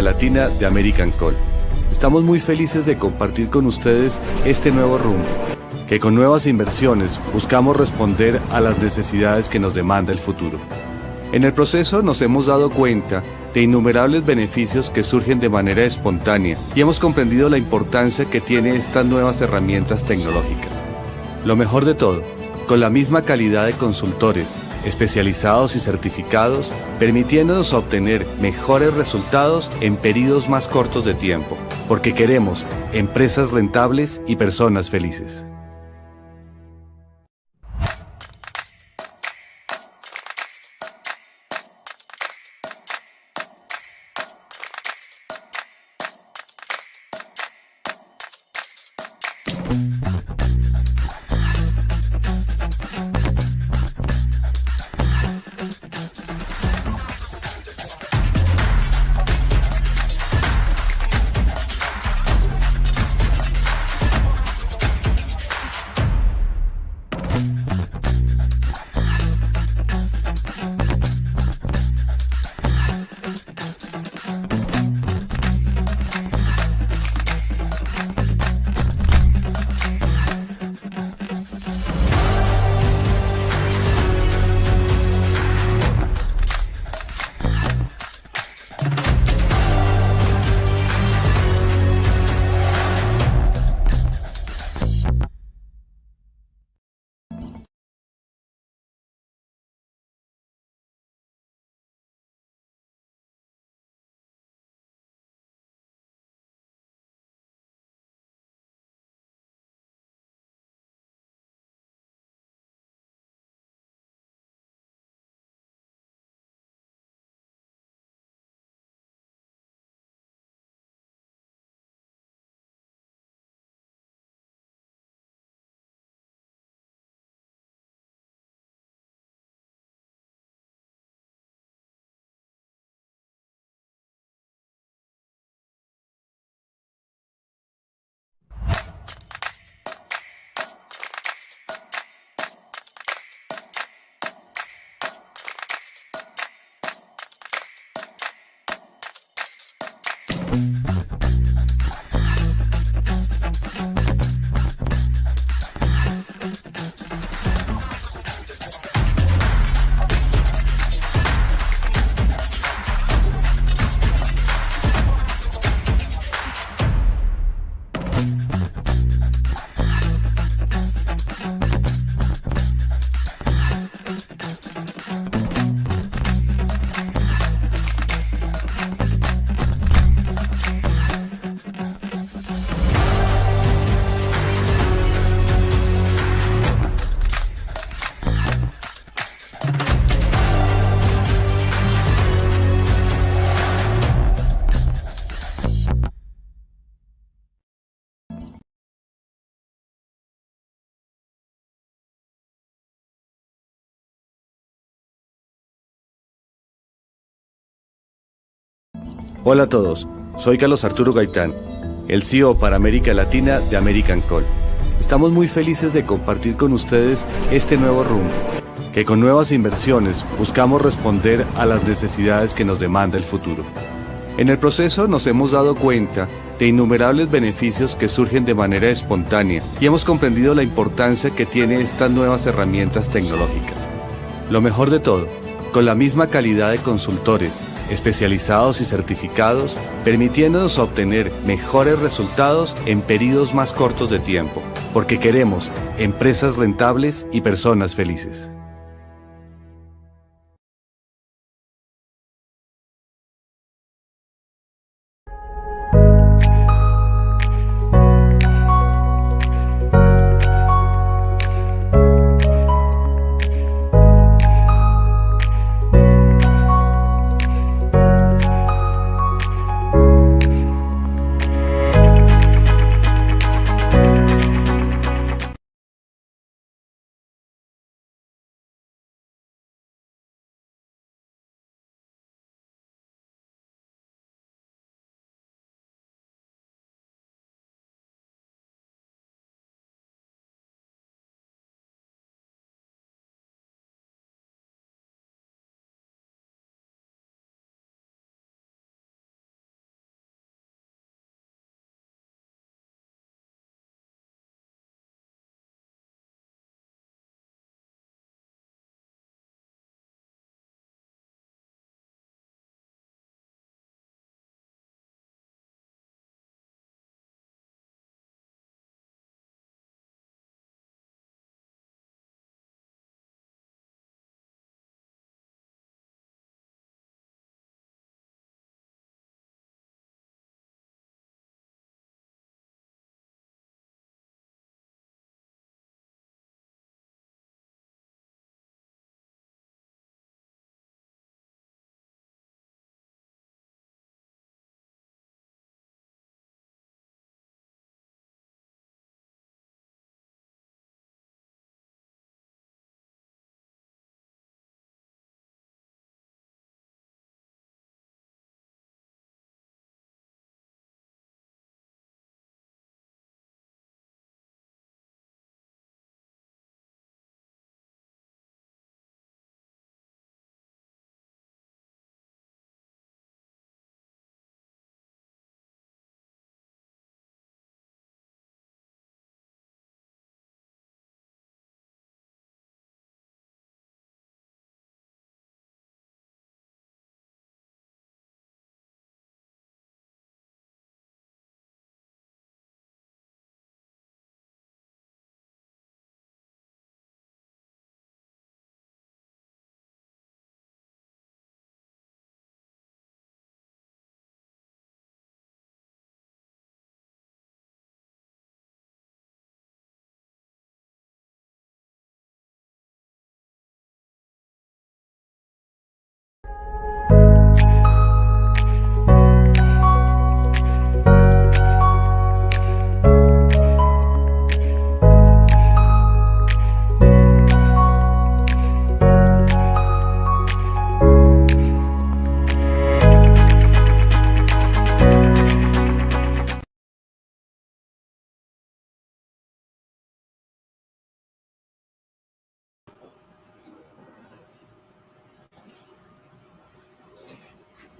Latina de American Call. Estamos muy felices de compartir con ustedes este nuevo rumbo, que con nuevas inversiones buscamos responder a las necesidades que nos demanda el futuro. En el proceso nos hemos dado cuenta de innumerables beneficios que surgen de manera espontánea y hemos comprendido la importancia que tienen estas nuevas herramientas tecnológicas. Lo mejor de todo, con la misma calidad de consultores, especializados y certificados, permitiéndonos obtener mejores resultados en periodos más cortos de tiempo, porque queremos empresas rentables y personas felices. Hola a todos, soy Carlos Arturo Gaitán, el CEO para América Latina de American Call. Estamos muy felices de compartir con ustedes este nuevo rumbo, que con nuevas inversiones buscamos responder a las necesidades que nos demanda el futuro. En el proceso nos hemos dado cuenta de innumerables beneficios que surgen de manera espontánea y hemos comprendido la importancia que tienen estas nuevas herramientas tecnológicas. Lo mejor de todo, con la misma calidad de consultores, especializados y certificados, permitiéndonos obtener mejores resultados en periodos más cortos de tiempo, porque queremos empresas rentables y personas felices.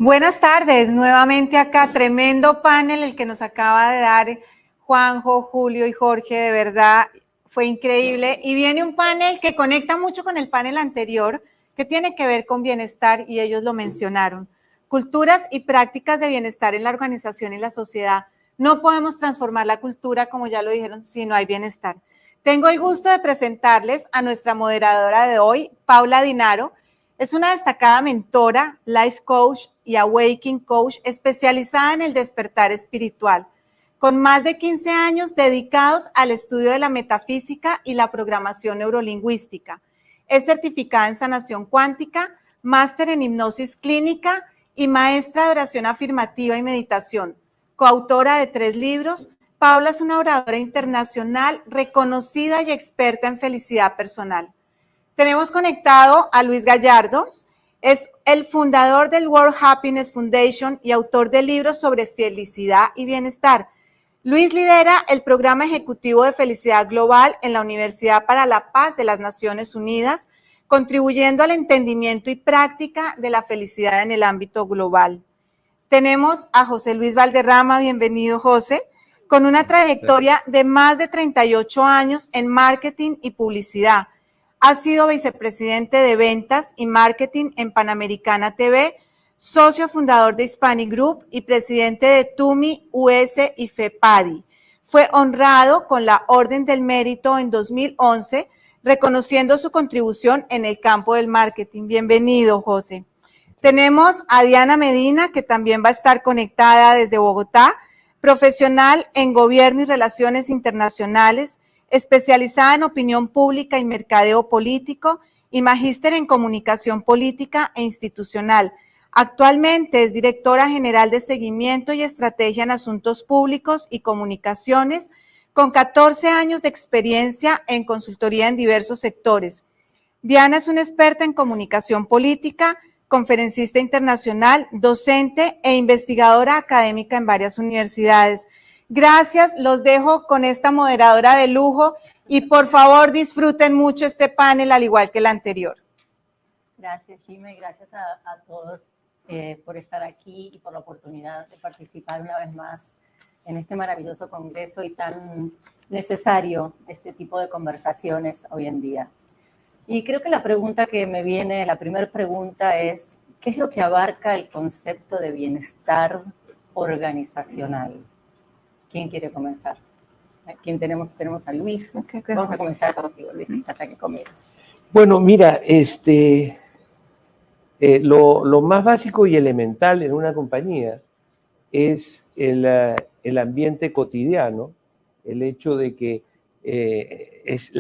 Buenas tardes, nuevamente acá, tremendo panel el que nos acaba de dar Juanjo, Julio y Jorge, de verdad fue increíble. Y viene un panel que conecta mucho con el panel anterior, que tiene que ver con bienestar, y ellos lo mencionaron. Culturas y prácticas de bienestar en la organización y la sociedad. No podemos transformar la cultura, como ya lo dijeron, si no hay bienestar. Tengo el gusto de presentarles a nuestra moderadora de hoy, Paula Dinaro. Es una destacada mentora, life coach y awakening coach especializada en el despertar espiritual, con más de 15 años dedicados al estudio de la metafísica y la programación neurolingüística. Es certificada en sanación cuántica, máster en hipnosis clínica y maestra de oración afirmativa y meditación. Coautora de 3 libros, Paula es una oradora internacional reconocida y experta en felicidad personal. Tenemos conectado a Luis Gallardo, es el fundador del World Happiness Foundation y autor de libros sobre felicidad y bienestar. Luis lidera el programa ejecutivo de felicidad global en la Universidad para la Paz de las Naciones Unidas, contribuyendo al entendimiento y práctica de la felicidad en el ámbito global. Tenemos a José Luis Valderrama, bienvenido José, con una trayectoria de más de 38 años en marketing y publicidad. Ha sido vicepresidente de ventas y marketing en Panamericana TV, socio fundador de Hispanic Group y presidente de TUMI US y FEPADI. Fue honrado con la Orden del Mérito en 2011, reconociendo su contribución en el campo del marketing. Bienvenido, José. Tenemos a Diana Medina, que también va a estar conectada desde Bogotá, profesional en Gobierno y Relaciones Internacionales, especializada en opinión pública y mercadeo político y magíster en comunicación política e institucional. Actualmente es directora general de seguimiento y estrategia en asuntos públicos y comunicaciones, con 14 años de experiencia en consultoría en diversos sectores. Diana es una experta en comunicación política, conferencista internacional, docente e investigadora académica en varias universidades. Gracias, los dejo con esta moderadora de lujo y por favor disfruten mucho este panel al igual que el anterior. Gracias, Jimé, gracias a todos por estar aquí y por la oportunidad de participar una vez más en este maravilloso congreso y tan necesario este tipo de conversaciones hoy en día. Y creo que la pregunta que me viene, la primera pregunta es, ¿qué es lo que abarca el concepto de bienestar organizacional? ¿Quién quiere comenzar? ¿Quién tenemos? Tenemos a Luis. Vamos a comenzar contigo, Luis, que estás aquí conmigo. Bueno, mira, lo más básico y elemental en una compañía es el ambiente cotidiano, el hecho de que es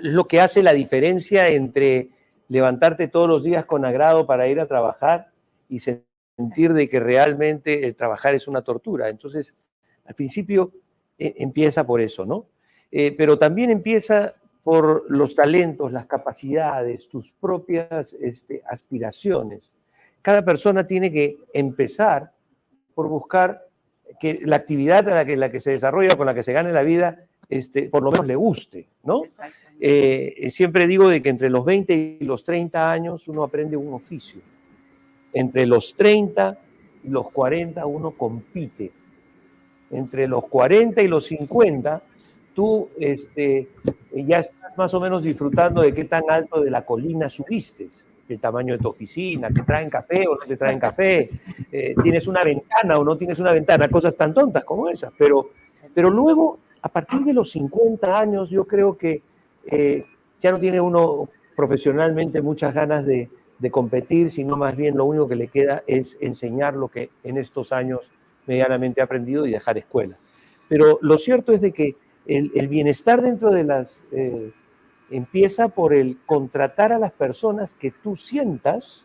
lo que hace la diferencia entre levantarte todos los días con agrado para ir a trabajar y sentir de que realmente el trabajar es una tortura. Entonces, al principio empieza por eso, ¿no? Pero también empieza por los talentos, las capacidades, tus propias aspiraciones. Cada persona tiene que empezar por buscar que la actividad en la que se desarrolla, con la que se gane la vida, por lo menos le guste, ¿no? Siempre digo de que entre los 20 y los 30 años uno aprende un oficio. Entre los 30 y los 40 uno compite. Entre los 40 y los 50 tú ya estás más o menos disfrutando de qué tan alto de la colina subiste, el tamaño de tu oficina, te traen café o no te traen café, tienes una ventana o no tienes una ventana, cosas tan tontas como esas. Pero luego, a partir de los 50 años, yo creo que ya no tiene uno profesionalmente muchas ganas de competir, sino más bien lo único que le queda es enseñar lo que en estos años medianamente ha aprendido y dejar escuela. Pero lo cierto es de que el bienestar dentro de las... empieza por el contratar a las personas que tú sientas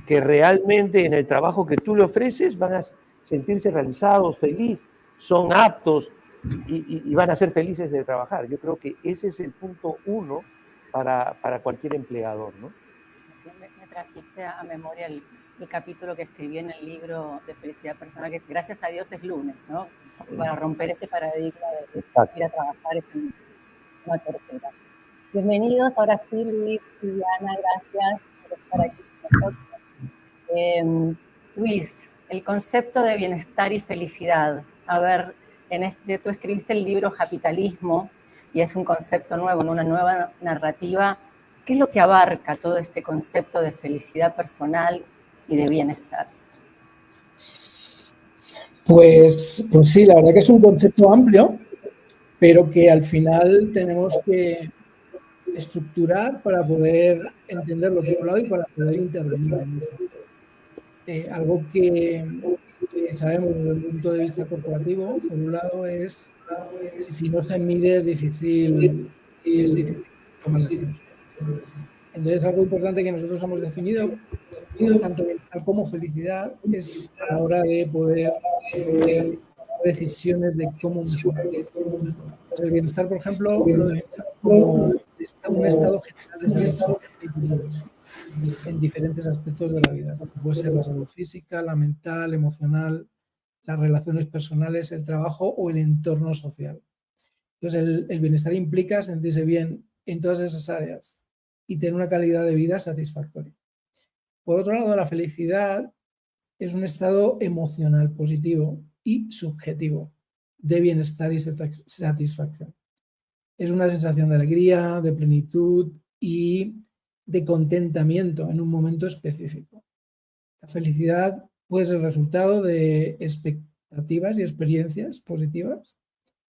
que realmente en el trabajo que tú le ofreces van a sentirse realizados, felices, son aptos y van a ser felices de trabajar. Yo creo que ese es el punto uno para cualquier empleador, ¿no? Me trajiste a memoria el capítulo que escribí en el libro de felicidad personal, que es gracias a Dios es lunes, ¿no? Para romper ese paradigma de ir a trabajar es una tortura. Bienvenidos, ahora sí, Luis y Diana, gracias por estar aquí con nosotros. Luis, el concepto de bienestar y felicidad. A ver, tú escribiste el libro Capitalismo y es un concepto nuevo, una nueva narrativa. ¿Qué es lo que abarca todo este concepto de felicidad personal y de bienestar? Pues sí, la verdad que es un concepto amplio, pero que al final tenemos que estructurar para poder entenderlo por un lado y para poder intervenir en ello. Algo que sabemos desde el punto de vista corporativo, por un lado, es que si no se mide es difícil tomar acciones. Entonces, algo importante que nosotros hemos definido, tanto bienestar como felicidad, es a la hora de poder tomar decisiones de cómo mejorar. El bienestar, por ejemplo, lo definimos como un estado general de satisfacción en diferentes aspectos de la vida. Puede ser la salud física, la mental, emocional, las relaciones personales, el trabajo o el entorno social. Entonces, el bienestar implica sentirse bien en todas esas áreas y tener una calidad de vida satisfactoria. Por otro lado, la felicidad es un estado emocional positivo y subjetivo de bienestar y satisfacción. Es una sensación de alegría, de plenitud y de contentamiento en un momento específico. La felicidad puede ser el resultado de expectativas y experiencias positivas,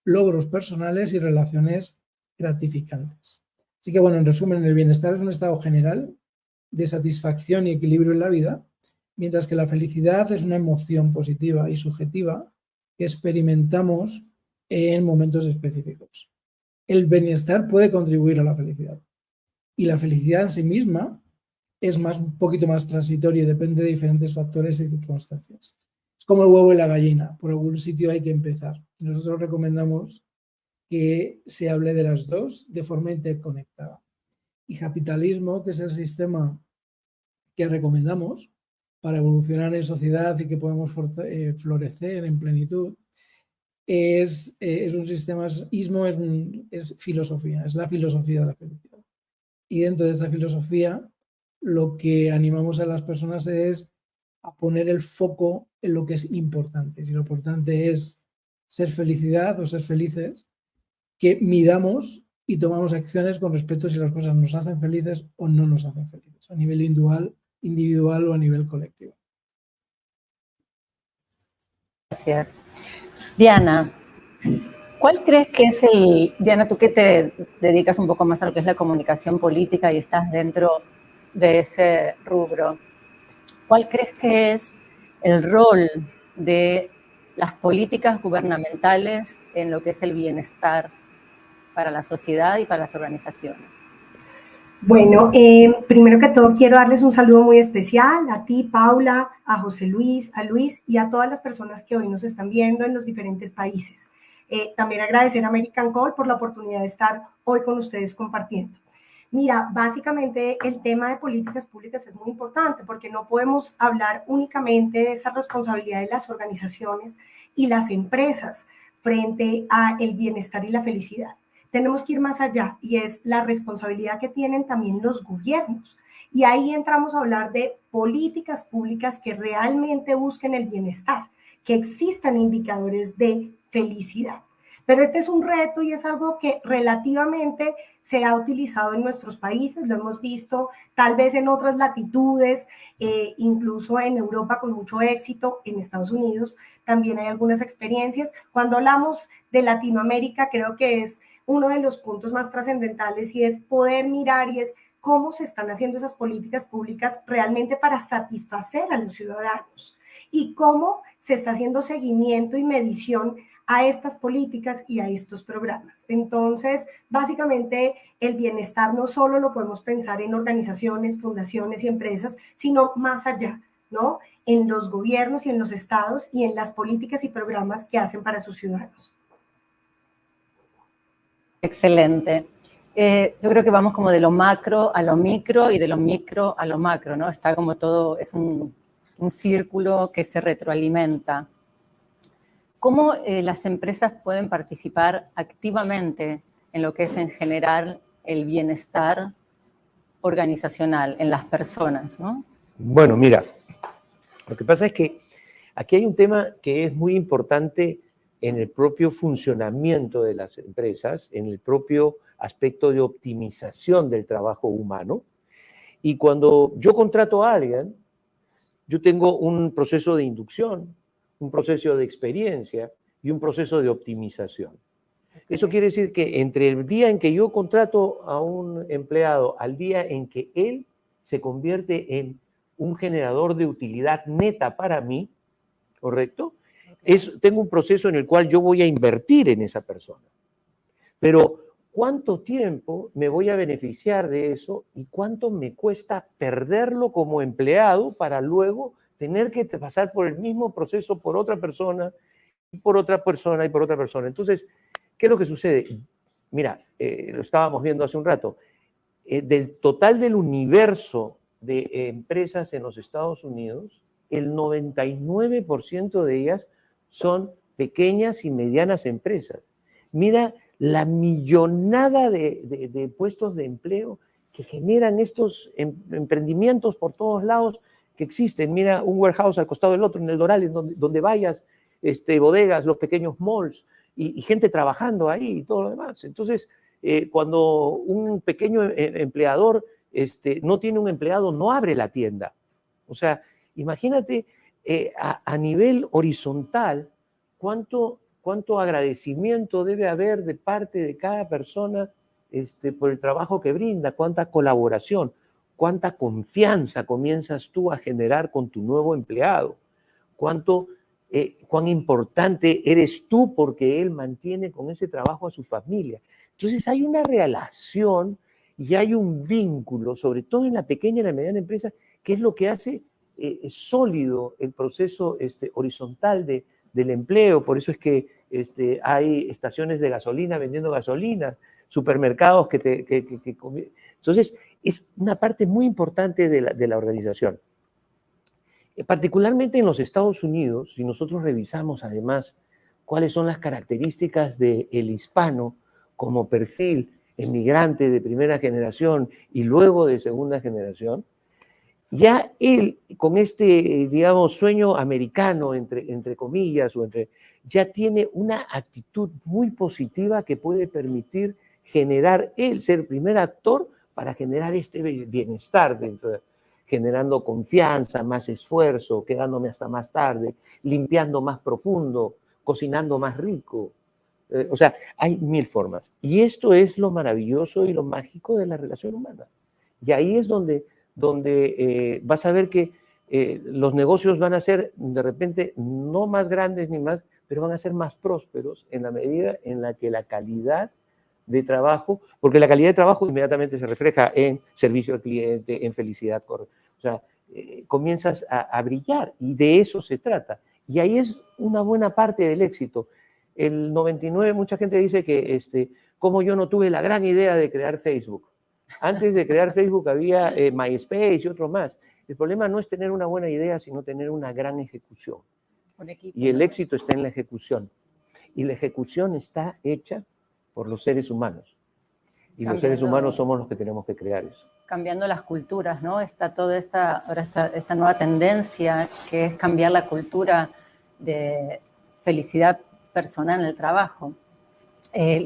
logros personales y relaciones gratificantes. Así que, bueno, en resumen, el bienestar es un estado general de satisfacción y equilibrio en la vida, mientras que la felicidad es una emoción positiva y subjetiva que experimentamos en momentos específicos. El bienestar puede contribuir a la felicidad y la felicidad en sí misma es un poquito más transitoria y depende de diferentes factores y circunstancias. Es como el huevo y la gallina, por algún sitio hay que empezar. Y nosotros recomendamos que se hable de las dos de forma interconectada. Y capitalismo, que es el sistema que recomendamos para evolucionar en sociedad y que podemos florecer en plenitud, es un sistema, es filosofía, es la filosofía de la felicidad. Y dentro de esa filosofía, lo que animamos a las personas es a poner el foco en lo que es importante. Si lo importante es ser felicidad o ser felices, que midamos y tomamos acciones con respecto a si las cosas nos hacen felices o no nos hacen felices, a nivel individual o a nivel colectivo. Gracias. Diana, ¿cuál crees que es Diana, tú que te dedicas un poco más a lo que es la comunicación política y estás dentro de ese rubro, ¿cuál crees que es el rol de las políticas gubernamentales en lo que es el bienestar para la sociedad y para las organizaciones? Bueno, primero que todo quiero darles un saludo muy especial a ti, Paula, a José Luis, a Luis y a todas las personas que hoy nos están viendo en los diferentes países. También agradecer a American Call por la oportunidad de estar hoy con ustedes compartiendo. Mira, básicamente el tema de políticas públicas es muy importante porque no podemos hablar únicamente de esa responsabilidad de las organizaciones y las empresas frente al bienestar y la felicidad. Tenemos que ir más allá y es la responsabilidad que tienen también los gobiernos. Y ahí entramos a hablar de políticas públicas que realmente busquen el bienestar, que existan indicadores de felicidad. Pero este es un reto y es algo que relativamente se ha utilizado en nuestros países, lo hemos visto tal vez en otras latitudes, incluso en Europa con mucho éxito, en Estados Unidos también hay algunas experiencias. Cuando hablamos de Latinoamérica, creo que es uno de los puntos más trascendentales y es poder mirar y es cómo se están haciendo esas políticas públicas realmente para satisfacer a los ciudadanos y cómo se está haciendo seguimiento y medición a estas políticas y a estos programas. Entonces, básicamente, el bienestar no solo lo podemos pensar en organizaciones, fundaciones y empresas, sino más allá, ¿no? En los gobiernos y en los estados y en las políticas y programas que hacen para sus ciudadanos. Excelente. Yo creo que vamos como de lo macro a lo micro y de lo micro a lo macro, ¿no? Está como todo, es un círculo que se retroalimenta. ¿Cómo las empresas pueden participar activamente en lo que es en general el bienestar organizacional en las personas, ¿no? Bueno, mira, Lo que pasa es que aquí hay un tema que es muy importante en el propio funcionamiento de las empresas, en el propio aspecto de optimización del trabajo humano. Y cuando yo contrato a alguien, yo tengo un proceso de inducción, un proceso de experiencia y un proceso de optimización. Eso quiere decir que entre el día en que yo contrato a un empleado al día en que él se convierte en un generador de utilidad neta para mí, ¿correcto? Tengo un proceso en el cual yo voy a invertir en esa persona. Pero ¿cuánto tiempo me voy a beneficiar de eso y cuánto me cuesta perderlo como empleado para luego tener que pasar por el mismo proceso por otra persona y por otra persona y por otra persona? Entonces, ¿qué es lo que sucede? Mira, lo estábamos viendo hace un rato. Del total del universo de empresas en los Estados Unidos, el 99% de ellas son pequeñas y medianas empresas. Mira la millonada de puestos de empleo que generan estos emprendimientos por todos lados que existen. Mira un warehouse al costado del otro, en el Doral, donde vayas, bodegas, los pequeños malls, y gente trabajando ahí y todo lo demás. Entonces, cuando un pequeño empleador no tiene un empleado, no abre la tienda. O sea, imagínate a nivel horizontal cuánto agradecimiento debe haber de parte de cada persona por el trabajo que brinda, cuánta colaboración, cuánta confianza comienzas tú a generar con tu nuevo empleado, cuán importante eres tú porque él mantiene con ese trabajo a su familia. Entonces hay una relación y hay un vínculo, sobre todo en la pequeña y la mediana empresa, que es lo que hace sólido el proceso horizontal del empleo. Por eso es que hay estaciones de gasolina vendiendo gasolina, supermercados entonces es una parte muy importante de la organización. Particularmente en los Estados Unidos, si nosotros revisamos además cuáles son las características del hispano como perfil emigrante de primera generación y luego de segunda generación, ya él, con digamos, sueño americano, entre comillas, ya tiene una actitud muy positiva que puede permitir generar él, ser primer actor para generar este bienestar generando confianza, más esfuerzo, quedándome hasta más tarde, limpiando más profundo, cocinando más rico. O sea, hay mil formas. Y esto es lo maravilloso y lo mágico de la relación humana. Y ahí es donde vas a ver que los negocios van a ser de repente no más grandes ni más, pero van a ser más prósperos en la medida en la que la calidad de trabajo, porque la calidad de trabajo inmediatamente se refleja en servicio al cliente, en felicidad, o sea, comienzas a brillar y de eso se trata. Y ahí es una buena parte del éxito. El 99, mucha gente dice que como yo no tuve la gran idea de crear Facebook. Antes de crear Facebook había MySpace y otro más. El problema no es tener una buena idea, sino tener una gran ejecución. Y el éxito está en la ejecución. Y la ejecución está hecha por los seres humanos. Y los seres humanos somos los que tenemos que crear eso. Cambiando las culturas, ¿no? Está toda esta nueva tendencia que es cambiar la cultura de felicidad personal en el trabajo.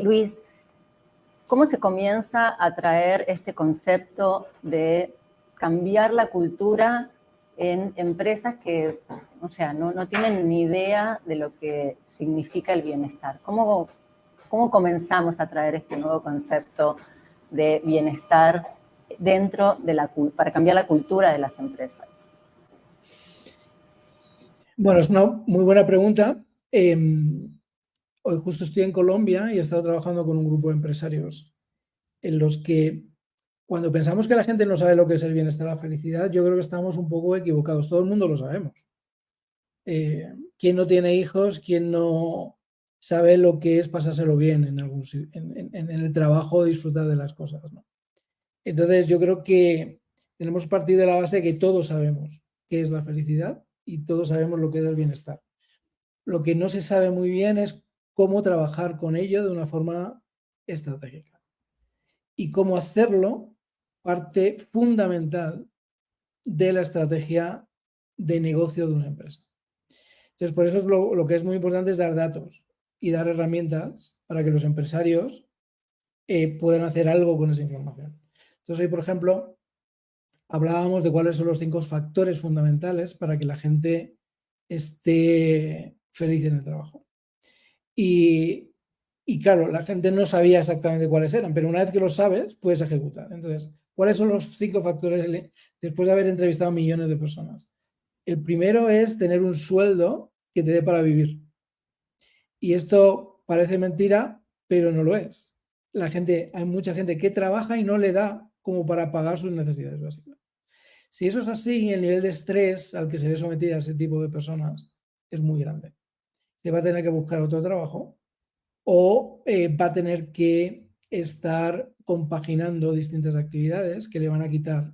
Luis, ¿cómo se comienza a traer este concepto de cambiar la cultura en empresas que, o sea, no tienen ni idea de lo que significa el bienestar? ¿Cómo comenzamos a traer este nuevo concepto de bienestar para cambiar la cultura de las empresas? Bueno, es una muy buena pregunta. Hoy justo estoy en Colombia y he estado trabajando con un grupo de empresarios en los que cuando pensamos que la gente no sabe lo que es el bienestar y la felicidad, yo creo que estamos un poco equivocados. Todo el mundo lo sabemos. ¿Quién no tiene hijos? ¿Quién no sabe lo que es pasárselo bien en el trabajo, disfrutar de las cosas, ¿no? Entonces yo creo que tenemos que partir de la base de que todos sabemos qué es la felicidad y todos sabemos lo que es el bienestar. Lo que no se sabe muy bien es cómo trabajar con ello de una forma estratégica. Y cómo hacerlo parte fundamental de la estrategia de negocio de una empresa. Entonces, por eso es lo que es muy importante es dar datos y dar herramientas para que los empresarios puedan hacer algo con esa información. Entonces, hoy, por ejemplo, hablábamos de cuáles son los 5 factores fundamentales para que la gente esté feliz en el trabajo. Y claro, la gente no sabía exactamente cuáles eran, pero una vez que lo sabes, puedes ejecutar. Entonces, ¿cuáles son los 5 factores después de haber entrevistado a millones de personas? El primero es tener un sueldo que te dé para vivir. Y esto parece mentira, pero no lo es. Hay mucha gente que trabaja y no le da como para pagar sus necesidades básicas. Si eso es así, el nivel de estrés al que se ve sometida ese tipo de personas es muy grande. Se va a tener que buscar otro trabajo o va a tener que estar compaginando distintas actividades que le van a quitar,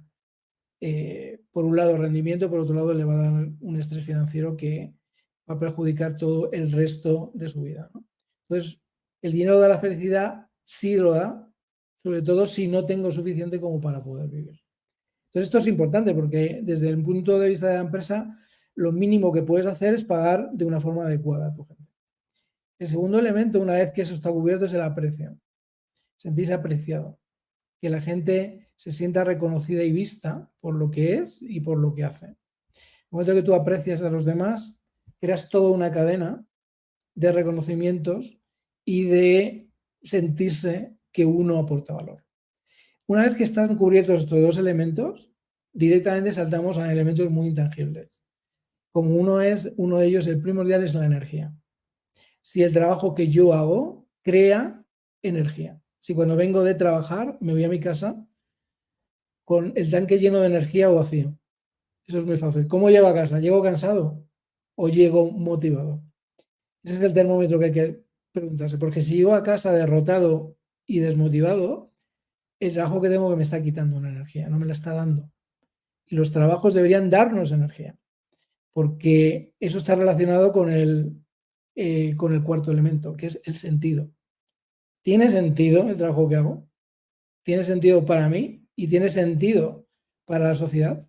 por un lado, rendimiento, por otro lado, le va a dar un estrés financiero que va a perjudicar todo el resto de su vida, ¿no? Entonces, el dinero da la felicidad, sí lo da, sobre todo si no tengo suficiente como para poder vivir. Entonces, esto es importante porque desde el punto de vista de la empresa, lo mínimo que puedes hacer es pagar de una forma adecuada a tu gente. El segundo elemento, una vez que eso está cubierto, es el aprecio. Sentirse apreciado. Que la gente se sienta reconocida y vista por lo que es y por lo que hace. En el momento que tú aprecias a los demás, creas toda una cadena de reconocimientos y de sentirse que uno aporta valor. Una vez que están cubiertos estos 2 elementos, directamente saltamos a elementos muy intangibles. Como uno de ellos, el primordial, es la energía. Si el trabajo que yo hago crea energía. Si cuando vengo de trabajar me voy a mi casa con el tanque lleno de energía o vacío. Eso es muy fácil. ¿Cómo llego a casa? ¿Llego cansado o llego motivado? Ese es el termómetro que hay que preguntarse. Porque si llego a casa derrotado y desmotivado, el trabajo que tengo que me está quitando una energía, no me la está dando. Y los trabajos deberían darnos energía, porque eso está relacionado con el cuarto elemento, que es el sentido. ¿Tiene sentido el trabajo que hago? ¿Tiene sentido para mí? ¿Y tiene sentido para la sociedad?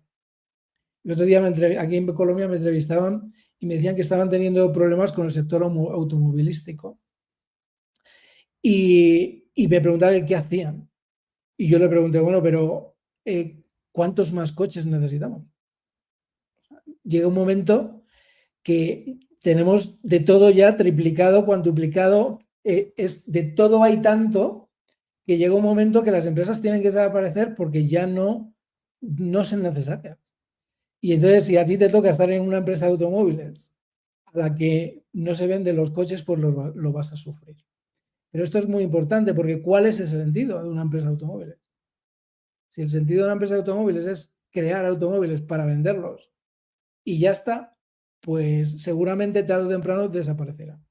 El otro día aquí en Colombia me entrevistaban y me decían que estaban teniendo problemas con el sector automovilístico. Y me preguntaban qué hacían. Y yo le pregunté, bueno, pero ¿cuántos más coches necesitamos? Llega un momento que tenemos de todo ya triplicado, cuantuplicado, de todo hay tanto que llega un momento que las empresas tienen que desaparecer porque ya no son necesarias. Y entonces, si a ti te toca estar en una empresa de automóviles a la que no se venden los coches, pues lo vas a sufrir. Pero esto es muy importante porque ¿cuál es el sentido de una empresa de automóviles? Si el sentido de una empresa de automóviles es crear automóviles para venderlos y ya está, pues seguramente tarde o temprano desaparecerá.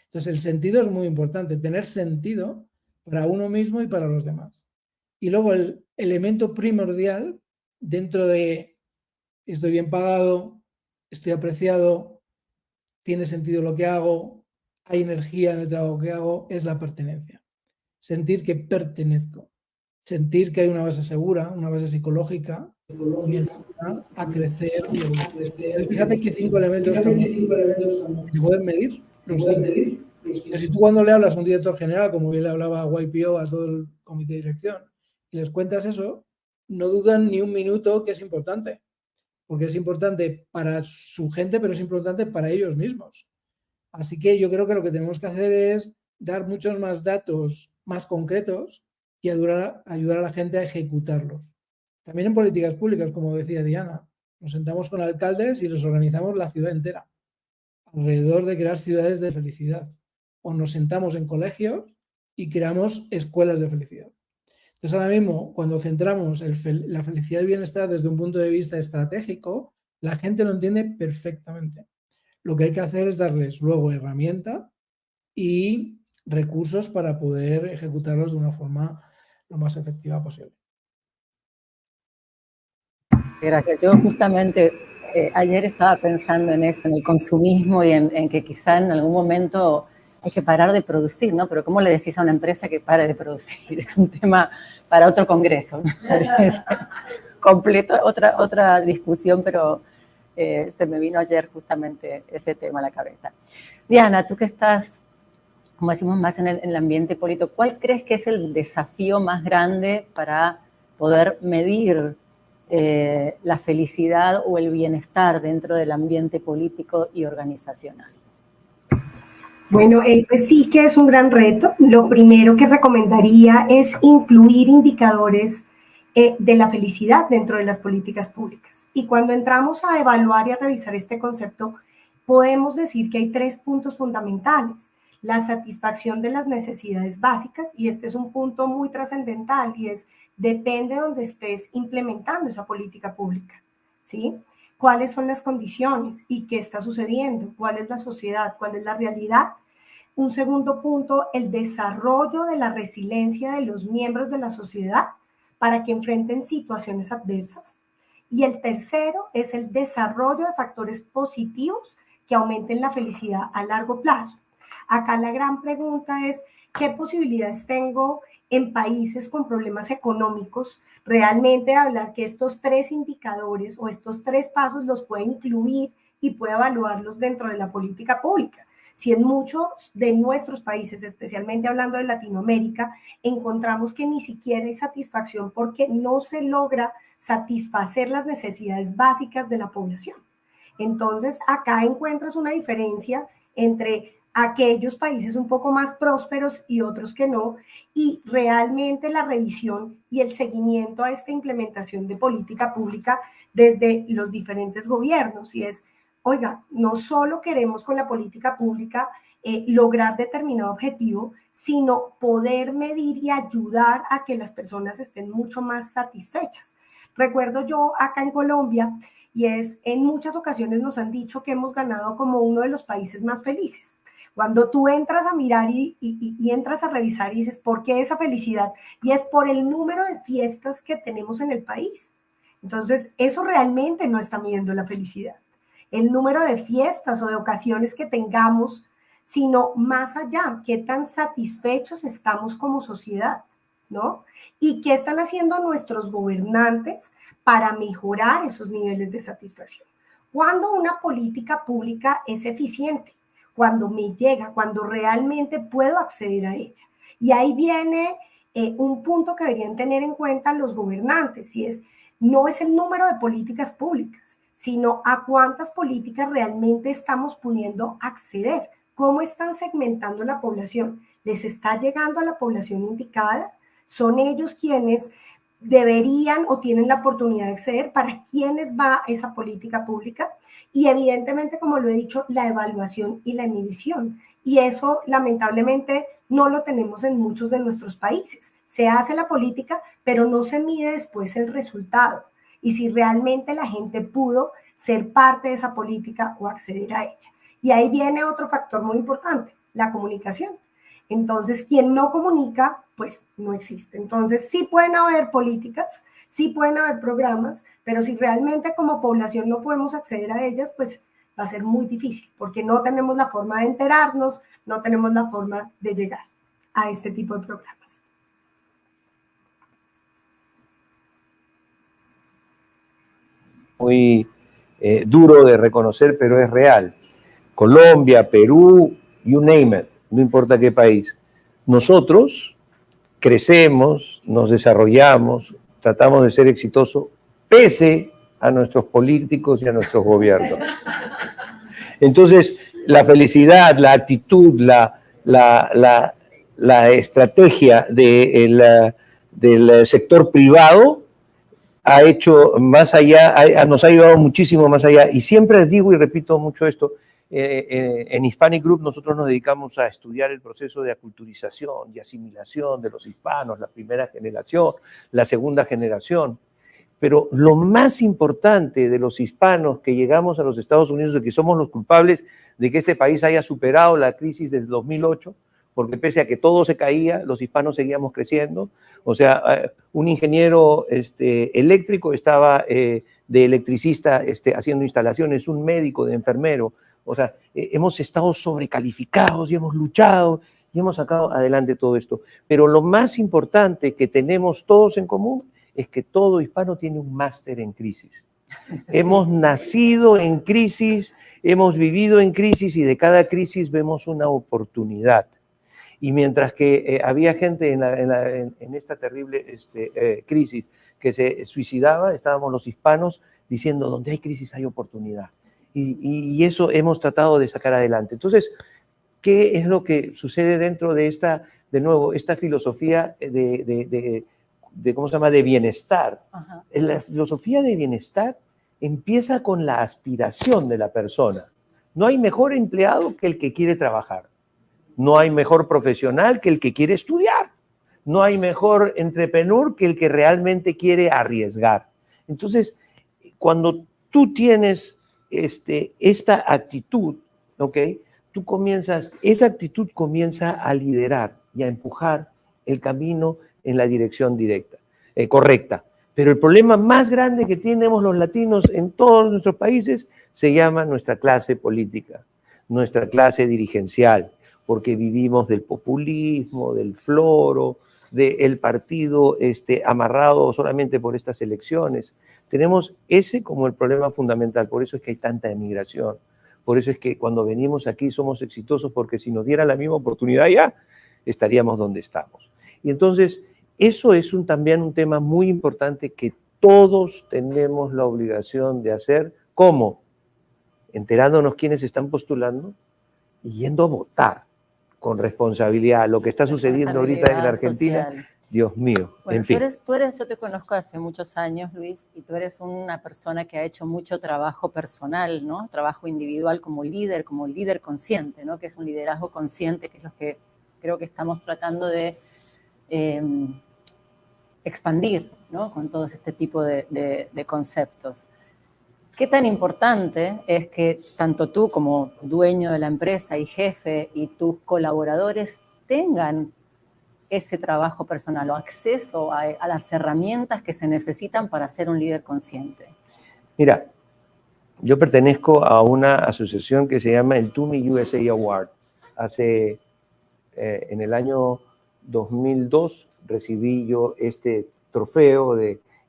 Entonces, el sentido es muy importante, tener sentido para uno mismo y para los demás. Y luego el elemento primordial dentro de estoy bien pagado, estoy apreciado, tiene sentido lo que hago, hay energía en el trabajo que hago, es la pertenencia. Sentir que pertenezco. Sentir que hay una base segura, una base psicológica, a crecer y evolucionar. Fíjate que 5 elementos se pueden medir. Si tú cuando le hablas a un director general, como bien le hablaba a YPO, a todo el comité de dirección, y les cuentas eso, no dudan ni un minuto que es importante. Porque es importante para su gente, pero es importante para ellos mismos. Así que yo creo que lo que tenemos que hacer es dar muchos más datos más concretos y ayudar a la gente a ejecutarlos. También en políticas públicas, como decía Diana, nos sentamos con alcaldes y les organizamos la ciudad entera alrededor de crear ciudades de felicidad. O nos sentamos en colegios y creamos escuelas de felicidad. Entonces, ahora mismo, cuando centramos la felicidad y el bienestar desde un punto de vista estratégico, la gente lo entiende perfectamente. Lo que hay que hacer es darles luego herramienta y recursos para poder ejecutarlos de una forma lo más efectiva posible. Gracias. Yo justamente ayer estaba pensando en eso, en el consumismo y en que quizá en algún momento hay que parar de producir, ¿no? Pero ¿cómo le decís a una empresa que pare de producir? Es un tema para otro congreso, ¿no? Completo, otra discusión, pero se me vino ayer justamente ese tema a la cabeza. Diana, tú que estás, como decimos, más en el ambiente político, ¿cuál crees que es el desafío más grande para poder medir la felicidad o el bienestar dentro del ambiente político y organizacional? Bueno, ese sí que es un gran reto. Lo primero que recomendaría es incluir indicadores de la felicidad dentro de las políticas públicas. Y cuando entramos a evaluar y a revisar este concepto, podemos decir que hay 3 puntos fundamentales. La satisfacción de las necesidades básicas, y este es un punto muy trascendental, y es, depende de donde estés implementando esa política pública, ¿sí? ¿Cuáles son las condiciones y qué está sucediendo? ¿Cuál es la sociedad? ¿Cuál es la realidad? Un segundo punto, el desarrollo de la resiliencia de los miembros de la sociedad para que enfrenten situaciones adversas. Y el tercero es el desarrollo de factores positivos que aumenten la felicidad a largo plazo. Acá la gran pregunta es, ¿qué posibilidades tengo en países con problemas económicos realmente hablar que estos 3 indicadores o estos 3 pasos los puede incluir y puede evaluarlos dentro de la política pública? Si en muchos de nuestros países, especialmente hablando de Latinoamérica, encontramos que ni siquiera hay satisfacción porque no se logra satisfacer las necesidades básicas de la población. Entonces, acá encuentras una diferencia entre aquellos países un poco más prósperos y otros que no, y realmente la revisión y el seguimiento a esta implementación de política pública desde los diferentes gobiernos. Y es, oiga, no solo queremos con la política pública lograr determinado objetivo, sino poder medir y ayudar a que las personas estén mucho más satisfechas. Recuerdo yo acá en Colombia, y es, en muchas ocasiones nos han dicho que hemos ganado como uno de los países más felices. Cuando tú entras a mirar y entras a revisar y dices, ¿por qué esa felicidad? Y es por el número de fiestas que tenemos en el país. Entonces, eso realmente no está midiendo la felicidad. El número de fiestas o de ocasiones que tengamos, sino más allá, qué tan satisfechos estamos como sociedad, ¿no? Y qué están haciendo nuestros gobernantes para mejorar esos niveles de satisfacción. Cuando una política pública es eficiente, cuando me llega, cuando realmente puedo acceder a ella. Y ahí viene un punto que deberían tener en cuenta los gobernantes, y es, no es el número de políticas públicas, sino a cuántas políticas realmente estamos pudiendo acceder, cómo están segmentando la población, ¿les está llegando a la población indicada? ¿Son ellos quienes deberían o tienen la oportunidad de acceder? ¿Para quiénes va esa política pública? Y evidentemente, como lo he dicho, la evaluación y la medición. Y eso, lamentablemente, no lo tenemos en muchos de nuestros países. Se hace la política, pero no se mide después el resultado. Y si realmente la gente pudo ser parte de esa política o acceder a ella. Y ahí viene otro factor muy importante, la comunicación. Entonces, quien no comunica, pues no existe. Entonces, sí pueden haber políticas, sí pueden haber programas, pero si realmente como población no podemos acceder a ellas, pues va a ser muy difícil, porque no tenemos la forma de enterarnos, no tenemos la forma de llegar a este tipo de programas. Muy duro de reconocer, pero es real. Colombia, Perú, you name it, no importa qué país. Nosotros crecemos, nos desarrollamos, tratamos de ser exitosos, pese a nuestros políticos y a nuestros gobiernos. Entonces, la felicidad, la actitud, la estrategia del sector privado ha hecho más allá, nos ha ayudado muchísimo más allá. Y siempre les digo y repito mucho esto, en Hispanic Group nosotros nos dedicamos a estudiar el proceso de aculturización y asimilación de los hispanos, la primera generación, la segunda generación. Pero lo más importante de los hispanos que llegamos a los Estados Unidos, de que somos los culpables de que este país haya superado la crisis del 2008, porque pese a que todo se caía, los hispanos seguíamos creciendo. O sea, un ingeniero eléctrico estaba de electricista haciendo instalaciones, un médico de enfermero. O sea, hemos estado sobrecalificados y hemos luchado y hemos sacado adelante todo esto. Pero lo más importante que tenemos todos en común es que todo hispano tiene un máster en crisis. Hemos nacido en crisis, hemos vivido en crisis y de cada crisis vemos una oportunidad. Y mientras que había gente en esta terrible crisis que se suicidaba, estábamos los hispanos diciendo, donde hay crisis hay oportunidad. Y eso hemos tratado de sacar adelante. Entonces, ¿qué es lo que sucede dentro de esta, de nuevo, esta filosofía ¿cómo se llama?, de bienestar? Ajá. La filosofía de bienestar empieza con la aspiración de la persona. No hay mejor empleado que el que quiere trabajar. No hay mejor profesional que el que quiere estudiar. No hay mejor entrepreneur que el que realmente quiere arriesgar. Entonces, cuando tú tienes esta actitud, ¿ok?, esa actitud comienza a liderar y a empujar el camino en la dirección correcta. Pero el problema más grande que tenemos los latinos en todos nuestros países se llama nuestra clase política, nuestra clase dirigencial, porque vivimos del populismo, del floro, del partido amarrado solamente por estas elecciones. Tenemos ese como el problema fundamental, por eso es que hay tanta emigración, por eso es que cuando venimos aquí somos exitosos, porque si nos diera la misma oportunidad ya, estaríamos donde estamos. Y entonces, eso es también un tema muy importante que todos tenemos la obligación de hacer. ¿Cómo? Enterándonos quiénes están postulando y yendo a votar con responsabilidad. Lo que está sucediendo ahorita en la Argentina, social. Dios mío, bueno, en fin. Yo te conozco hace muchos años, Luis, y tú eres una persona que ha hecho mucho trabajo personal, ¿no? Trabajo individual como líder consciente, ¿no? Que es un liderazgo consciente, que es lo que creo que estamos tratando de expandir, ¿no?, con todo este tipo de conceptos. ¿Qué tan importante es que tanto tú como dueño de la empresa y jefe y tus colaboradores tengan ese trabajo personal o acceso a las herramientas que se necesitan para ser un líder consciente? Mira, yo pertenezco a una asociación que se llama el TUMI USA Award. En el año 2002 recibí yo este trofeo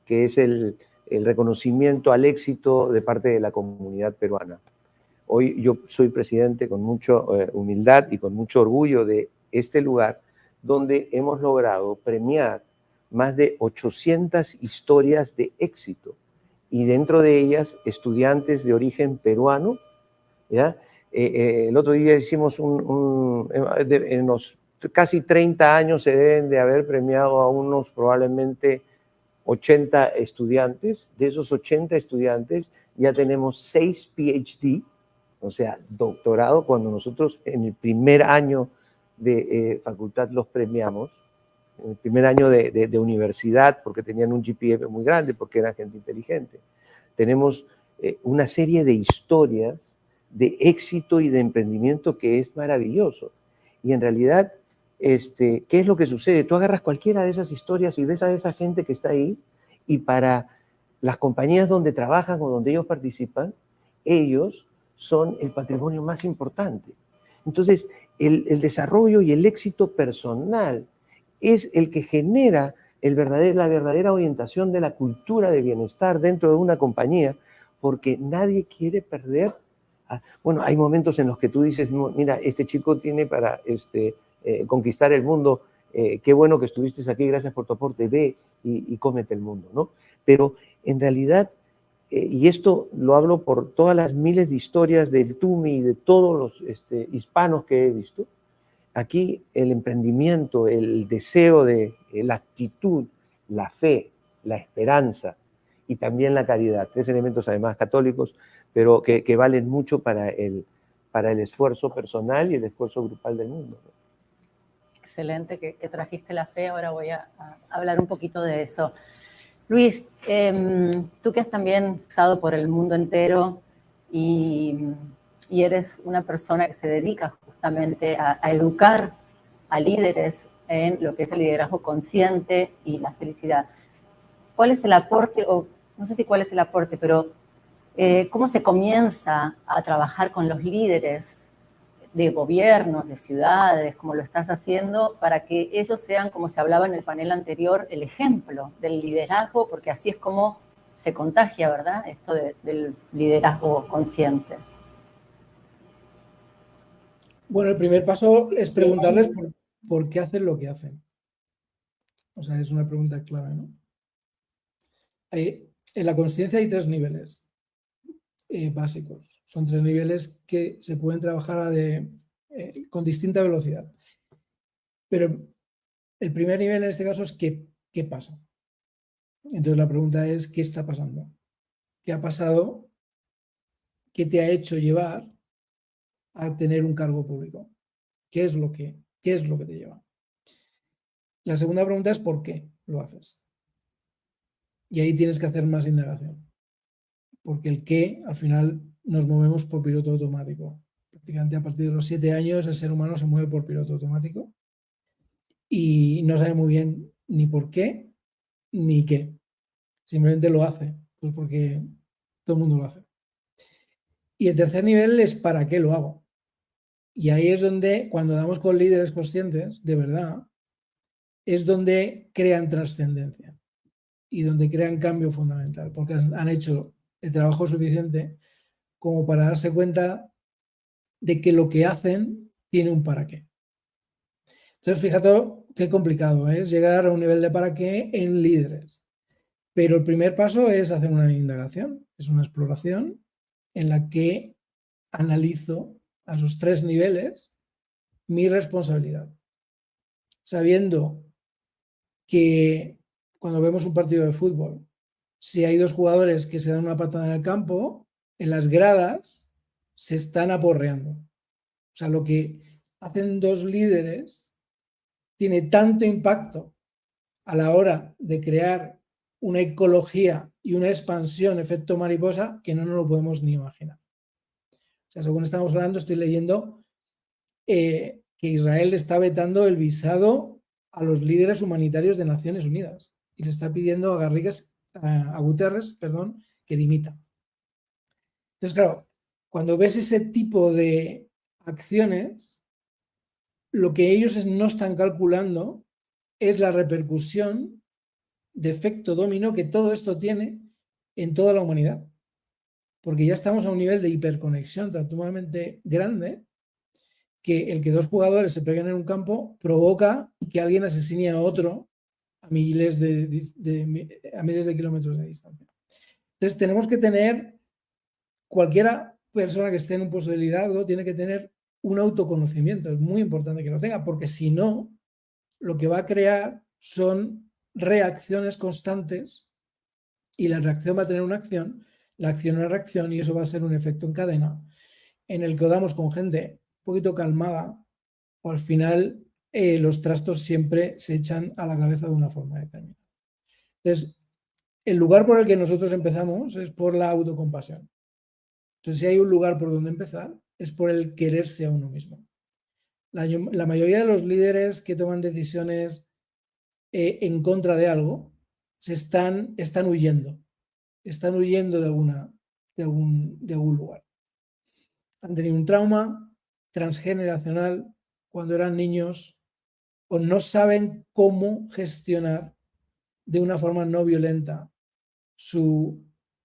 que es el reconocimiento al éxito de parte de la comunidad peruana. Hoy yo soy presidente con mucha humildad y con mucho orgullo de este lugar, donde hemos logrado premiar más de 800 historias de éxito, y dentro de ellas estudiantes de origen peruano, ¿ya? El otro día hicimos en los casi 30 años se deben de haber premiado a unos probablemente 80 estudiantes. De esos 80 estudiantes ya tenemos 6 PhD, o sea, doctorado, cuando nosotros en el primer año de facultad los premiamos, en el primer año de universidad, porque tenían un GPA muy grande, porque eran gente inteligente. Tenemos una serie de historias de éxito y de emprendimiento que es maravilloso. Y en realidad, ¿qué es lo que sucede? Tú agarras cualquiera de esas historias y ves a esa gente que está ahí, y para las compañías donde trabajan o donde ellos participan, ellos son el patrimonio más importante. Entonces, el desarrollo y el éxito personal es el que genera la verdadera orientación de la cultura de bienestar dentro de una compañía, porque nadie quiere perder. Bueno, hay momentos en los que tú dices, no, mira, este chico tiene para conquistar el mundo, qué bueno que estuviste aquí, gracias por tu aporte, ve y cómete el mundo, ¿no? Pero en realidad, y esto lo hablo por todas las miles de historias del TUMI y de todos los hispanos que he visto, aquí el emprendimiento, el deseo la actitud, la fe, la esperanza y también la caridad, 3 elementos además católicos, pero que valen mucho para el esfuerzo personal y el esfuerzo grupal del mundo. Excelente que trajiste la fe, ahora voy a hablar un poquito de eso. Luis, tú que has también estado por el mundo entero y eres una persona que se dedica justamente a educar a líderes en lo que es el liderazgo consciente y la felicidad. ¿Cuál es el aporte, o no sé si cuál es el aporte, pero cómo se comienza a trabajar con los líderes de gobiernos, de ciudades, como lo estás haciendo, para que ellos sean, como se hablaba en el panel anterior, el ejemplo del liderazgo, porque así es como se contagia, ¿verdad? Esto del liderazgo consciente. Bueno, el primer paso es preguntarles por qué hacen lo que hacen. O sea, es una pregunta clave, ¿no? En la consciencia hay 3 niveles básicos. Son 3 niveles que se pueden trabajar con distinta velocidad. Pero el primer nivel en este caso es ¿qué pasa? Entonces la pregunta es ¿qué está pasando? ¿Qué ha pasado? ¿Qué te ha hecho llevar a tener un cargo público? ¿Qué es lo que te lleva? La segunda pregunta es ¿por qué lo haces? Y ahí tienes que hacer más indagación. Porque el qué, al final, nos movemos por piloto automático. Prácticamente a partir de los 7 años el ser humano se mueve por piloto automático y no sabe muy bien ni por qué ni qué. Simplemente lo hace, pues porque todo el mundo lo hace. Y el tercer nivel es ¿para qué lo hago? Y ahí es donde, cuando damos con líderes conscientes, de verdad, es donde crean trascendencia y donde crean cambio fundamental, porque han hecho el trabajo suficiente como para darse cuenta de que lo que hacen tiene un para qué. Entonces, fíjate qué complicado es llegar a un nivel de para qué en líderes. Pero el primer paso es hacer una indagación, es una exploración en la que analizo a esos 3 niveles mi responsabilidad, sabiendo que cuando vemos un partido de fútbol, si hay 2 jugadores que se dan una patada en el campo, en las gradas se están aporreando. O sea, lo que hacen 2 líderes tiene tanto impacto a la hora de crear una ecología y una expansión, efecto mariposa, que no nos lo podemos ni imaginar. O sea, según estamos hablando, estoy leyendo que Israel está vetando el visado a los líderes humanitarios de Naciones Unidas y le está pidiendo a Guterres, que dimita. Entonces, claro, cuando ves ese tipo de acciones, lo que ellos no están calculando es la repercusión de efecto dominó que todo esto tiene en toda la humanidad. Porque ya estamos a un nivel de hiperconexión tan sumamente grande que el que 2 jugadores se peguen en un campo provoca que alguien asesine a otro a miles de kilómetros de distancia. Entonces tenemos que tener, cualquiera persona que esté en un puesto de liderazgo tiene que tener un autoconocimiento. Es muy importante que lo tenga, porque si no, lo que va a crear son reacciones constantes y la reacción va a tener una acción, la acción una reacción y eso va a ser un efecto en cadena en el que damos con gente un poquito calmada o al final los trastos siempre se echan a la cabeza de una forma determinada. Entonces, el lugar por el que nosotros empezamos es por la autocompasión. Entonces, si hay un lugar por donde empezar, es por el quererse a uno mismo. La mayoría de los líderes que toman decisiones en contra de algo están huyendo. Están huyendo de algún lugar. Han tenido un trauma transgeneracional cuando eran niños o no saben cómo gestionar de una forma no violenta sus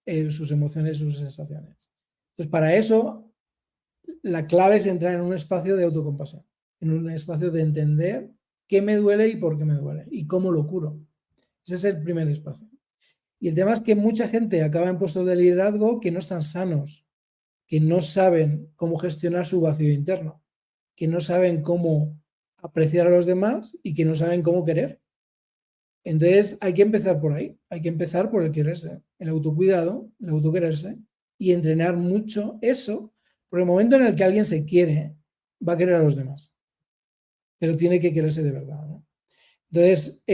emociones, sus sensaciones. Entonces, para eso, la clave es entrar en un espacio de autocompasión, en un espacio de entender qué me duele y por qué me duele y cómo lo curo. Ese es el primer espacio. Y el tema es que mucha gente acaba en puestos de liderazgo que no están sanos, que no saben cómo gestionar su vacío interno, que no saben cómo apreciar a los demás y que no saben cómo querer. Entonces hay que empezar por ahí, hay que empezar por el quererse, el autocuidado, el autoquererse y entrenar mucho eso, por el momento en el que alguien se quiere, va a querer a los demás, pero tiene que quererse de verdad, ¿no? Entonces,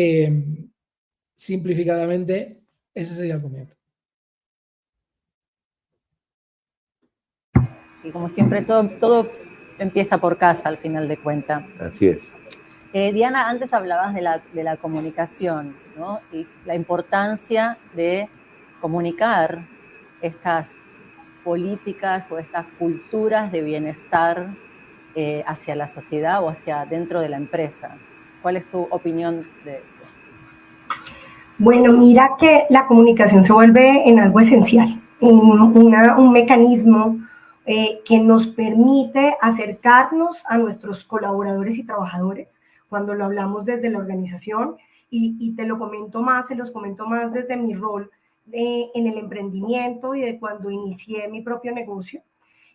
simplificadamente, ese sería el comienzo. Y como siempre, todo empieza por casa al final de cuentas. Así es. Diana, antes hablabas de la comunicación, ¿no? Y la importancia de comunicar estas políticas o estas culturas de bienestar hacia la sociedad o hacia dentro de la empresa. ¿Cuál es tu opinión de eso? Bueno, mira que la comunicación se vuelve en algo esencial, en un mecanismo que nos permite acercarnos a nuestros colaboradores y trabajadores cuando lo hablamos desde la organización, y te lo comento más, se los comento más desde mi rol en el emprendimiento y de cuando inicié mi propio negocio,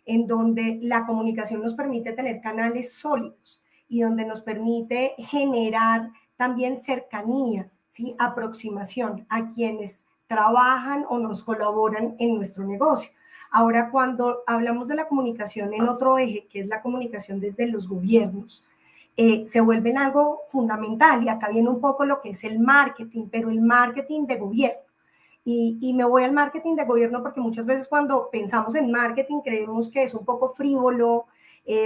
en donde la comunicación nos permite tener canales sólidos y donde nos permite generar también cercanía, ¿sí? Aproximación a quienes trabajan o nos colaboran en nuestro negocio. Ahora, cuando hablamos de la comunicación en otro eje, que es la comunicación desde los gobiernos, se vuelve en algo fundamental, y acá viene un poco lo que es el marketing, pero el marketing de gobierno. Y me voy al marketing de gobierno porque muchas veces cuando pensamos en marketing creemos que es un poco frívolo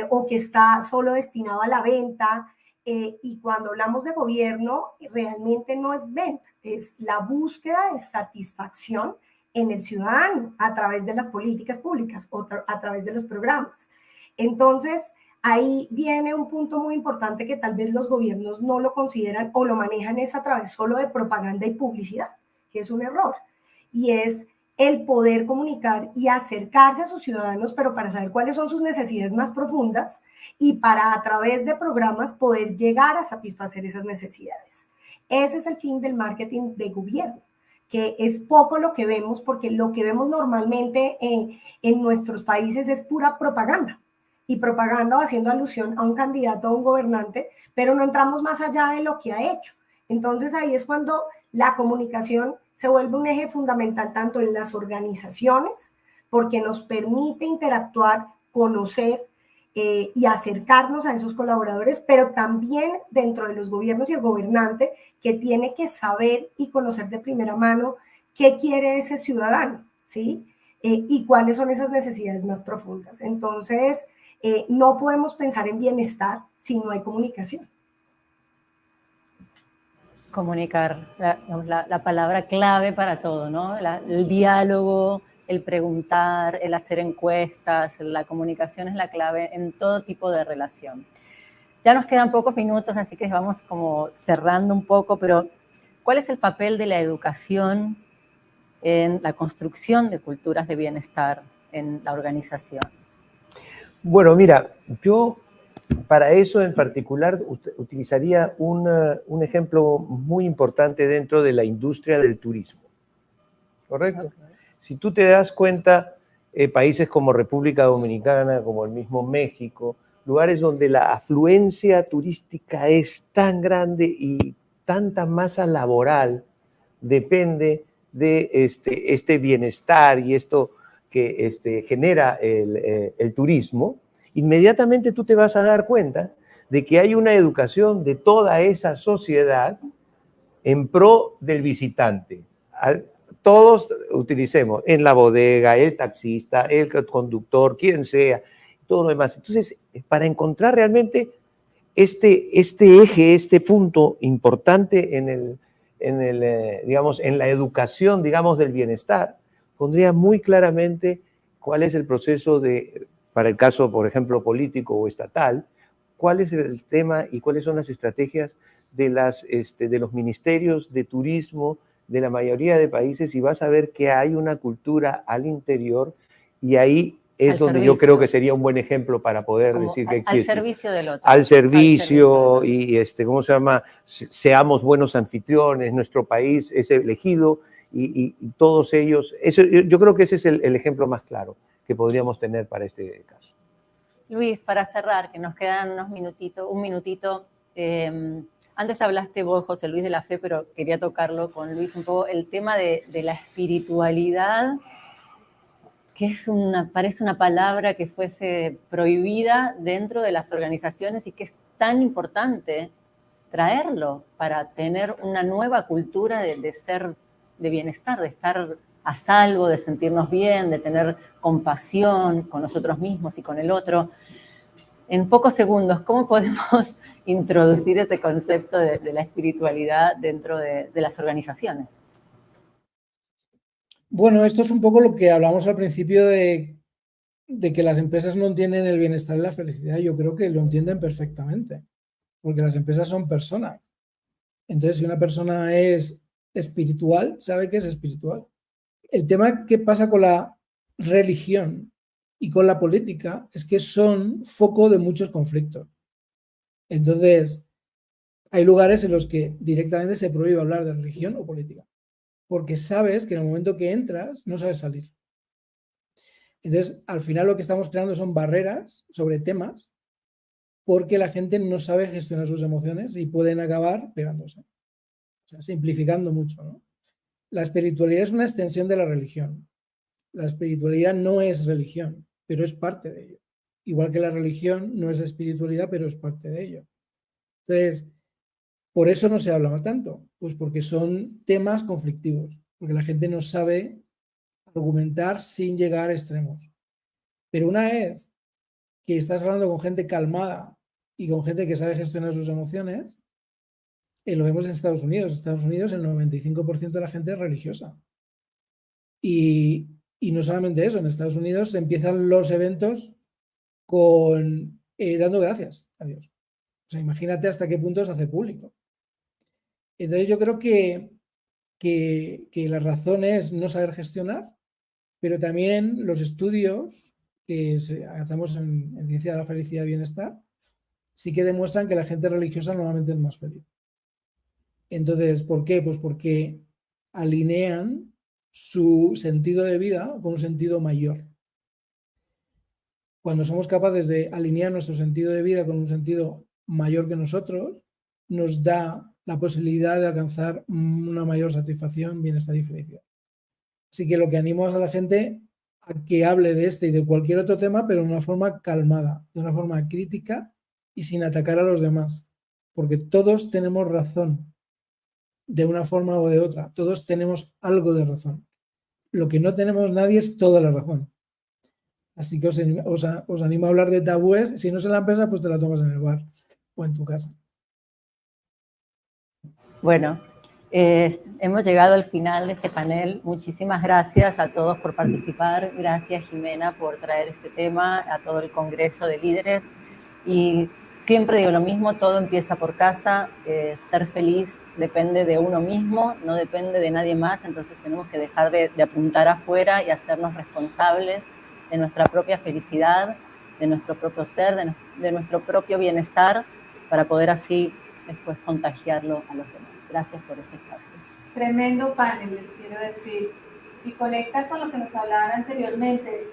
o que está solo destinado a la venta, y cuando hablamos de gobierno realmente no es venta, es la búsqueda de satisfacción en el ciudadano a través de las políticas públicas o a través de los programas. Entonces, ahí viene un punto muy importante que tal vez los gobiernos no lo consideran o lo manejan es a través solo de propaganda y publicidad, que es un error, y es el poder comunicar y acercarse a sus ciudadanos, pero para saber cuáles son sus necesidades más profundas y para a través de programas poder llegar a satisfacer esas necesidades. Ese es el fin del marketing de gobierno, que es poco lo que vemos, porque lo que vemos normalmente en nuestros países es pura propaganda, y propaganda haciendo alusión a un candidato, a un gobernante, pero no entramos más allá de lo que ha hecho. Entonces ahí es cuando la comunicación se vuelve un eje fundamental tanto en las organizaciones, porque nos permite interactuar, conocer y acercarnos a esos colaboradores, pero también dentro de los gobiernos y el gobernante, que tiene que saber y conocer de primera mano qué quiere ese ciudadano, ¿sí? Y cuáles son esas necesidades más profundas. Entonces, no podemos pensar en bienestar si no hay comunicación. Comunicar, la palabra clave para todo, ¿no? El diálogo, el preguntar, el hacer encuestas, la comunicación es la clave en todo tipo de relación. Ya nos quedan pocos minutos, así que vamos como cerrando un poco, pero ¿cuál es el papel de la educación en la construcción de culturas de bienestar en la organización? Bueno, mira, yo para eso en particular utilizaría un ejemplo muy importante dentro de la industria del turismo, ¿correcto? Okay. Si tú te das cuenta, países como República Dominicana, como el mismo México, lugares donde la afluencia turística es tan grande y tanta masa laboral depende de este bienestar y esto que genera el turismo, inmediatamente tú te vas a dar cuenta de que hay una educación de toda esa sociedad en pro del visitante. Todos utilicemos en la bodega, el taxista, el conductor, quien sea, todo lo demás. Entonces, para encontrar realmente este eje, este punto importante digamos, en la educación, digamos, del bienestar, pondría muy claramente cuál es el proceso para el caso, por ejemplo, político o estatal, cuál es el tema y cuáles son las estrategias de los ministerios de turismo de la mayoría de países, y vas a ver que hay una cultura al interior, y ahí es donde servicio. Yo creo que sería un buen ejemplo para poder como decir que existe. Al servicio del otro. Al servicio, y ¿cómo se llama? Seamos buenos anfitriones, nuestro país es elegido, y todos ellos, yo creo que ese es el ejemplo más claro que podríamos tener para este caso. Luis, para cerrar, que nos quedan un minutito, antes hablaste vos, José Luis, de la fe, pero quería tocarlo con Luis un poco, el tema de la espiritualidad, que parece una palabra que fuese prohibida dentro de las organizaciones y que es tan importante traerlo para tener una nueva cultura de ser de bienestar, de estar a salvo, de sentirnos bien, de tener compasión con nosotros mismos y con el otro. En pocos segundos, ¿cómo podemos introducir ese concepto de la espiritualidad dentro de las organizaciones? Bueno, esto es un poco lo que hablamos al principio de que las empresas no entienden el bienestar y la felicidad. Yo creo que lo entienden perfectamente, porque las empresas son personas. Entonces, si una persona es espiritual sabe que es espiritual. El tema que pasa con la religión y con la política es que son foco de muchos conflictos. Entonces, hay lugares en los que directamente se prohíbe hablar de religión o política, porque sabes que en el momento que entras no sabes salir. Entonces, al final lo que estamos creando son barreras sobre temas porque la gente no sabe gestionar sus emociones y pueden acabar pegándose. O sea, simplificando mucho, ¿no? La espiritualidad es una extensión de la religión. La espiritualidad no es religión, pero es parte de ello. Igual que la religión no es espiritualidad, pero es parte de ello. Entonces, por eso no se habla tanto, pues porque son temas conflictivos, porque la gente no sabe argumentar sin llegar a extremos. Pero una vez que estás hablando con gente calmada y con gente que sabe gestionar sus emociones, lo vemos en Estados Unidos. En Estados Unidos el 95% de la gente es religiosa. Y no solamente eso, en Estados Unidos se empiezan los eventos con dando gracias a Dios. O sea, imagínate hasta qué punto se hace público. Entonces yo creo que la razón es no saber gestionar, pero también los estudios que hacemos en Ciencia de la Felicidad y Bienestar sí que demuestran que la gente religiosa normalmente es más feliz. Entonces, ¿por qué? Pues porque alinean su sentido de vida con un sentido mayor. Cuando somos capaces de alinear nuestro sentido de vida con un sentido mayor que nosotros, nos da la posibilidad de alcanzar una mayor satisfacción, bienestar y felicidad. Así que lo que animo a la gente a que hable de este y de cualquier otro tema, pero de una forma calmada, de una forma crítica y sin atacar a los demás, porque todos tenemos razón de una forma o de otra, todos tenemos algo de razón. Lo que no tenemos nadie es toda la razón. Así que os animo a hablar de tabúes. Si no es en la empresa, pues te la tomas en el bar o en tu casa. Bueno, hemos llegado al final de este panel. Muchísimas gracias a todos por participar. Gracias, Jimena, por traer este tema a todo el Congreso de Líderes. Y siempre digo lo mismo, todo empieza por casa. Ser feliz depende de uno mismo, no depende de nadie más. Entonces tenemos que dejar de apuntar afuera y hacernos responsables de nuestra propia felicidad, de nuestro propio ser, de nuestro propio bienestar, para poder así después contagiarlo a los demás. Gracias por este espacio. Tremendo panel, les quiero decir. Y conecta con lo que nos hablaban anteriormente.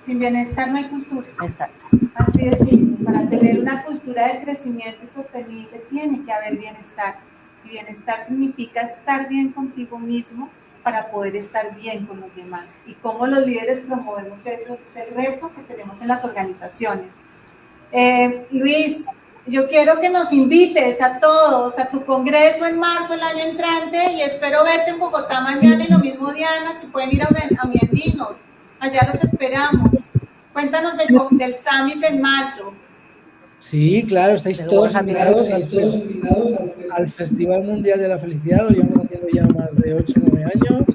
Sin bienestar no hay cultura. Exacto. Así de simple. Para tener una cultura de crecimiento sostenible tiene que haber bienestar. Y bienestar significa estar bien contigo mismo para poder estar bien con los demás. Y cómo los líderes promovemos eso es el reto que tenemos en las organizaciones. Luis, yo quiero que nos invites a todos a tu congreso en marzo el año entrante y espero verte en Bogotá mañana y lo mismo Diana, si pueden ir a Miandinos, allá los esperamos. Cuéntanos del Summit en marzo. Sí, claro, estáis todos invitados al Festival Mundial de la Felicidad, lo llevamos haciendo ya más de 8 o 9 años.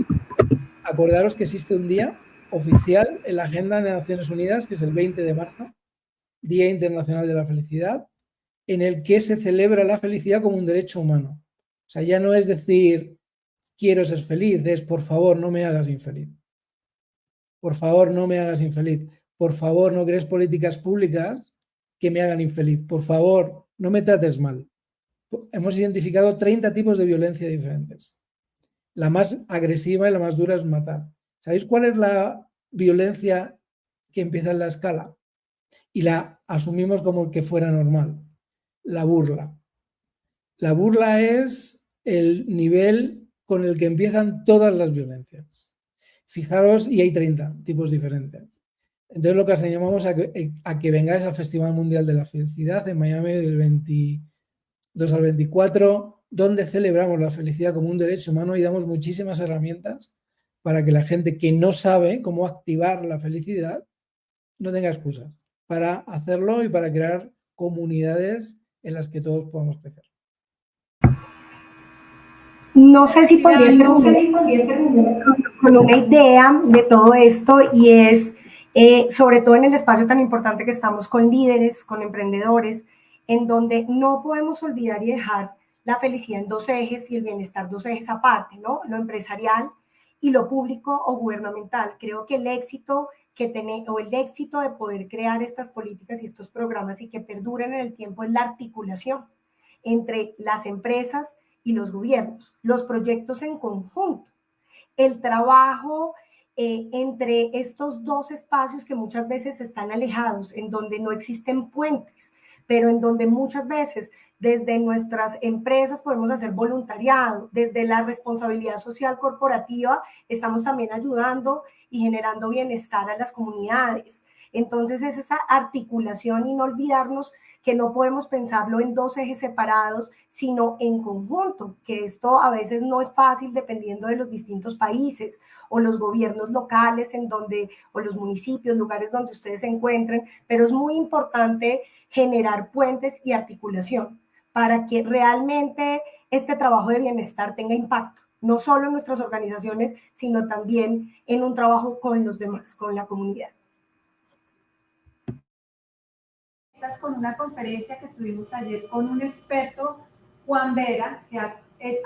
Acordaros que existe un día oficial en la Agenda de Naciones Unidas, que es el 20 de marzo, Día Internacional de la Felicidad, en el que se celebra la felicidad como un derecho humano. O sea, ya no es decir, quiero ser feliz, es por favor, no me hagas infeliz. Por favor, no me hagas infeliz. Por favor, no crees políticas públicas que me hagan infeliz. Por favor, no me trates mal. Hemos identificado 30 tipos de violencia diferentes. La más agresiva y la más dura es matar. ¿Sabéis cuál es la violencia que empieza en la escala? Y la asumimos como que fuera normal. La burla. La burla es el nivel con el que empiezan todas las violencias. Fijaros, y hay 30 tipos diferentes. Entonces lo que os animamos a que vengáis al Festival Mundial de la Felicidad en Miami del 22 al 24, donde celebramos la felicidad como un derecho humano y damos muchísimas herramientas para que la gente que no sabe cómo activar la felicidad no tenga excusas para hacerlo y para crear comunidades en las que todos podamos crecer. No sé si podría terminar con una idea de todo esto y es, sobre todo en el espacio tan importante que estamos con líderes, con emprendedores, en donde no podemos olvidar y dejar la felicidad en dos ejes y el bienestar dos ejes aparte, ¿no? Lo empresarial y lo público o gubernamental. Creo que el éxito el éxito de poder crear estas políticas y estos programas y que perduren en el tiempo es la articulación entre las empresas y los gobiernos, los proyectos en conjunto, el trabajo entre estos dos espacios que muchas veces están alejados, en donde no existen puentes, pero en donde muchas veces desde nuestras empresas podemos hacer voluntariado, desde la responsabilidad social corporativa estamos también ayudando y generando bienestar a las comunidades. Entonces es esa articulación y no olvidarnos que no podemos pensarlo en dos ejes separados, sino en conjunto, que esto a veces no es fácil dependiendo de los distintos países o los gobiernos locales o los municipios, lugares donde ustedes se encuentren, pero es muy importante generar puentes y articulación para que realmente este trabajo de bienestar tenga impacto, no solo en nuestras organizaciones, sino también en un trabajo con los demás, con la comunidad. Con una conferencia que tuvimos ayer con un experto, Juan Vera, que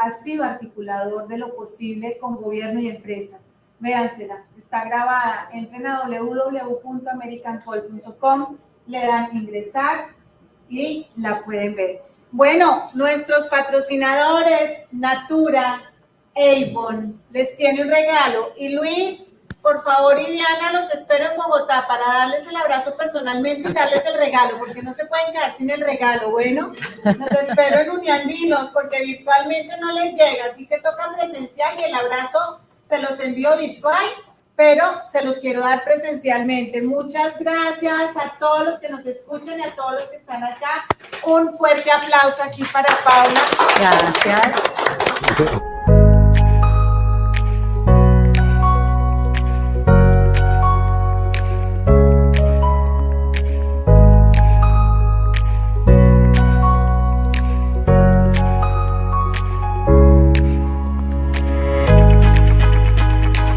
ha sido articulador de lo posible con gobierno y empresas. Véansela, está grabada. Entren a www.americancall.com, le dan ingresar y la pueden ver. Bueno, nuestros patrocinadores, Natura, Avon, les tiene un regalo. Y Luis, por favor, y Diana, los espero en Bogotá para darles el abrazo personalmente y darles el regalo, porque no se pueden quedar sin el regalo. Bueno, los espero en Uniandinos, porque virtualmente no les llega, así que toca presencial y el abrazo se los envío virtual, pero se los quiero dar presencialmente. Muchas gracias a todos los que nos escuchan y a todos los que están acá. Un fuerte aplauso aquí para Paula. Gracias.